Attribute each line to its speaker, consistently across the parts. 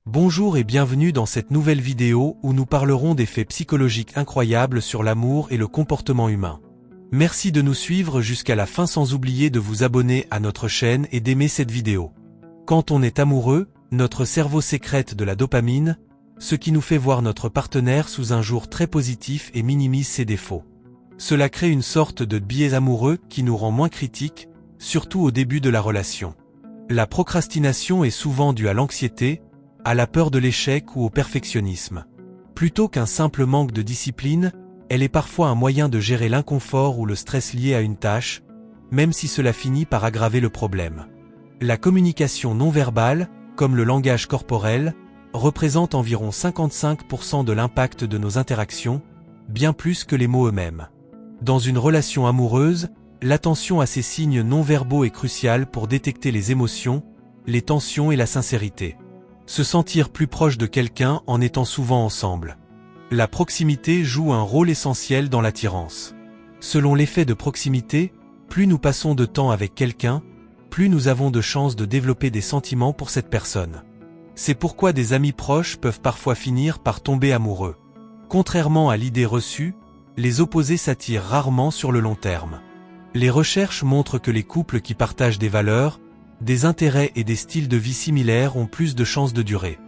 Speaker 1: Bonjour et bienvenue dans cette nouvelle vidéo où nous parlerons des faits psychologiques incroyables sur l'amour et le comportement humain. Merci de nous suivre jusqu'à la fin sans oublier de vous abonner à notre chaîne et d'aimer cette vidéo. Quand on est amoureux, notre cerveau sécrète de la dopamine, ce qui nous fait voir notre partenaire sous un jour très positif et minimise ses défauts. Cela crée une sorte de biais amoureux qui nous rend moins critiques, surtout au début de la relation. La procrastination est souvent due à l'anxiété, à la peur de l'échec ou au perfectionnisme. Plutôt qu'un simple manque de discipline, elle est parfois un moyen de gérer l'inconfort ou le stress lié à une tâche, même si cela finit par aggraver le problème. La communication non verbale, comme le langage corporel, représente environ 55% de l'impact de nos interactions, bien plus que les mots eux-mêmes. Dans une relation amoureuse, l'attention à ces signes non verbaux est cruciale pour détecter les émotions, les tensions et la sincérité. Se sentir plus proche de quelqu'un en étant souvent ensemble. La proximité joue un rôle essentiel dans l'attirance. Selon l'effet de proximité, plus nous passons de temps avec quelqu'un, plus nous avons de chances de développer des sentiments pour cette personne. C'est pourquoi des amis proches peuvent parfois finir par tomber amoureux. Contrairement à l'idée reçue, les opposés s'attirent rarement sur le long terme. Les recherches montrent que les couples qui partagent des valeurs, des intérêts et des styles de vie similaires ont plus de chances de durer.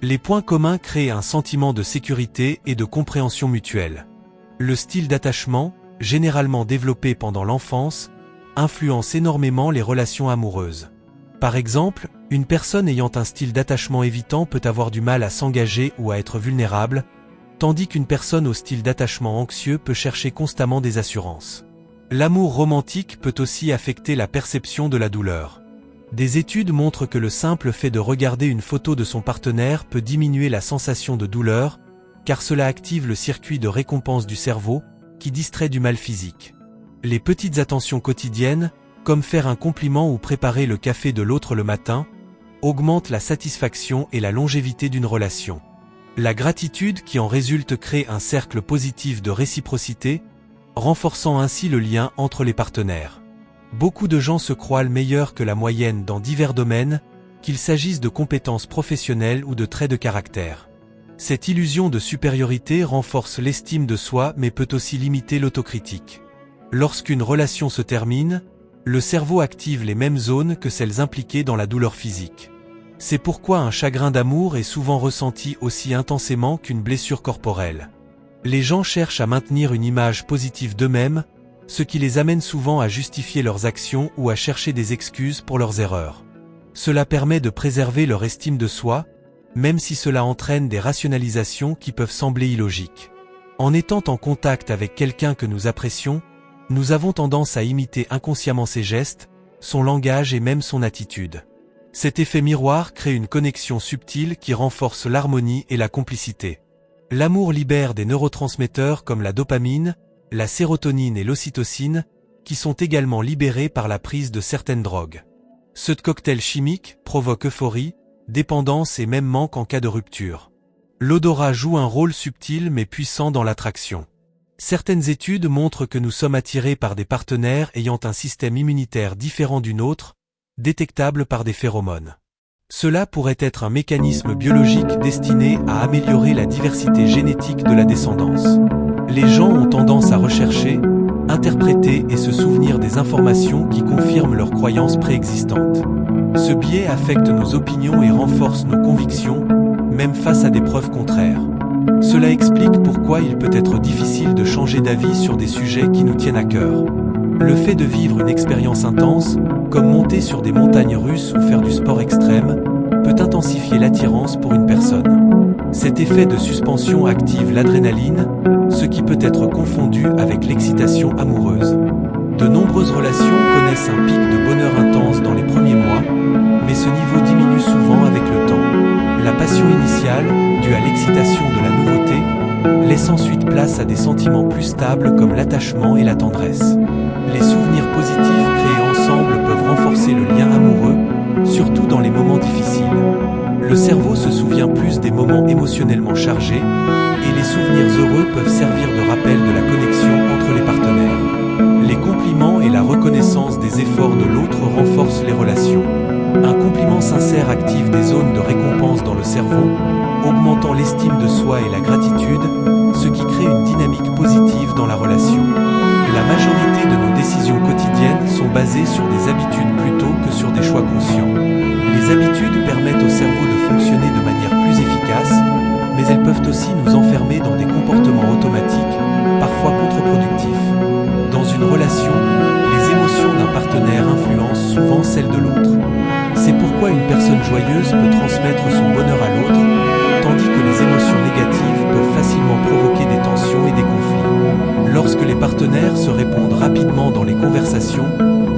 Speaker 1: Les points communs créent un sentiment de sécurité et de compréhension mutuelle. Le style d'attachement, généralement développé pendant l'enfance, influence énormément les relations amoureuses. Par exemple, une personne ayant un style d'attachement évitant peut avoir du mal à s'engager ou à être vulnérable, tandis qu'une personne au style d'attachement anxieux peut chercher constamment des assurances. L'amour romantique peut aussi affecter la perception de la douleur. Des études montrent que le simple fait de regarder une photo de son partenaire peut diminuer la sensation de douleur, car cela active le circuit de récompense du cerveau, qui distrait du mal physique. Les petites attentions quotidiennes, comme faire un compliment ou préparer le café de l'autre le matin, augmentent la satisfaction et la longévité d'une relation. La gratitude qui en résulte crée un cercle positif de réciprocité, renforçant ainsi le lien entre les partenaires. Beaucoup de gens se croient meilleurs que la moyenne dans divers domaines, qu'il s'agisse de compétences professionnelles ou de traits de caractère. Cette illusion de supériorité renforce l'estime de soi mais peut aussi limiter l'autocritique. Lorsqu'une relation se termine, le cerveau active les mêmes zones que celles impliquées dans la douleur physique. C'est pourquoi un chagrin d'amour est souvent ressenti aussi intensément qu'une blessure corporelle. Les gens cherchent à maintenir une image positive d'eux-mêmes, ce qui les amène souvent à justifier leurs actions ou à chercher des excuses pour leurs erreurs. Cela permet de préserver leur estime de soi, même si cela entraîne des rationalisations qui peuvent sembler illogiques. En étant en contact avec quelqu'un que nous apprécions, nous avons tendance à imiter inconsciemment ses gestes, son langage et même son attitude. Cet effet miroir crée une connexion subtile qui renforce l'harmonie et la complicité. L'amour libère des neurotransmetteurs comme la dopamine, la sérotonine et l'ocytocine, qui sont également libérés par la prise de certaines drogues. Ce cocktail chimique provoque euphorie, dépendance et même manque en cas de rupture. L'odorat joue un rôle subtil mais puissant dans l'attraction. Certaines études montrent que nous sommes attirés par des partenaires ayant un système immunitaire différent du nôtre, détectable par des phéromones. Cela pourrait être un mécanisme biologique destiné à améliorer la diversité génétique de la descendance. Les gens ont tendance à rechercher, interpréter et se souvenir des informations qui confirment leurs croyances préexistantes. Ce biais affecte nos opinions et renforce nos convictions, même face à des preuves contraires. Cela explique pourquoi il peut être difficile de changer d'avis sur des sujets qui nous tiennent à cœur. Le fait de vivre une expérience intense, comme monter sur des montagnes russes ou faire du sport extrême, peut intensifier l'attirance pour une personne. Cet effet de suspension active l'adrénaline, ce qui peut être confondu avec l'excitation amoureuse. De nombreuses relations connaissent un pic de bonheur intense dans les premiers mois, mais ce niveau diminue souvent avec le temps. La passion initiale, due à l'excitation de la nouveauté, laisse ensuite place à des sentiments plus stables comme l'attachement et la tendresse. Les souvenirs positifs créés ensemble peuvent renforcer le lien amoureux, surtout dans les moments difficiles. Le cerveau se souvient plus des moments émotionnellement chargés, et les souvenirs heureux peuvent servir de rappel de la connexion entre les partenaires. Les compliments et la reconnaissance des efforts de l'autre renforcent les relations. Un compliment sincère active des zones de récompense dans le cerveau, augmentant l'estime de soi et la gratitude, ce qui crée une dynamique positive dans la relation. La majorité de nos décisions quotidiennes sont basées sur des habitudes plutôt que sur des choix conscients. Les habitudes permettent au cerveau de fonctionner de manière plus efficace, mais elles peuvent aussi nous enfermer dans des comportements automatiques, parfois contre-productifs. Dans une relation, les émotions d'un partenaire influencent souvent celles de l'autre. C'est pourquoi une personne joyeuse peut transmettre son bonheur à l'autre, tandis que les émotions négatives peuvent facilement provoquer des tensions et des conflits. Lorsque les partenaires se répondent rapidement dans les conversations,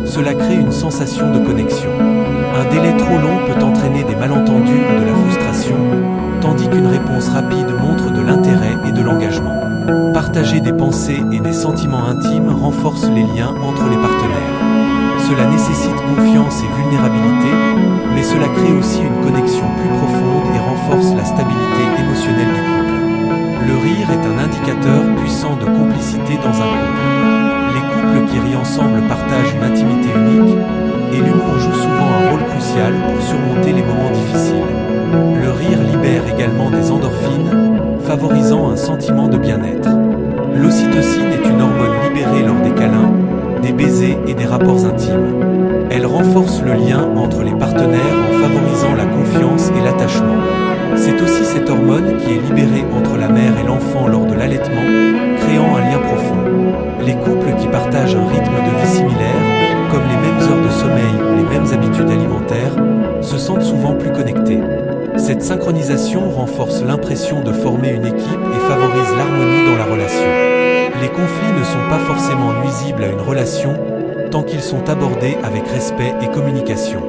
Speaker 1: cela crée une sensation de connexion. Un délai trop long peut entraîner des malentendus ou de la frustration, tandis qu'une réponse rapide montre de l'intérêt et de l'engagement. Partager des pensées et des sentiments intimes renforce les liens entre les partenaires. Cela nécessite confiance et vulnérabilité, mais cela crée aussi une connexion plus profonde et renforce la stabilité émotionnelle du couple. Le rire est un indicateur puissant de complicité dans un couple. Les couples qui rient ensemble partagent une intimité unique, et l'humour joue souvent un rôle crucial pour surmonter les moments difficiles. Le rire libère également des endorphines, favorisant un sentiment de bien-être. L'ocytocine est une hormone libérée lors des câlins, des baisers et des rapports intimes. Elle renforce le lien entre les partenaires en favorisant la confiance et l'attachement. C'est aussi cette hormone qui est libérée entre la mère et l'enfant lors de l'allaitement, créant un lien profond. Les couples qui partagent un rythme de vie similaire, comme les mêmes heures de sommeil ou les mêmes habitudes alimentaires, se sentent souvent plus connectés. Cette synchronisation renforce l'impression de former une équipe et favorise l'harmonie dans la relation. Les conflits ne sont pas forcément nuisibles à une relation, tant qu'ils sont abordés avec respect et communication.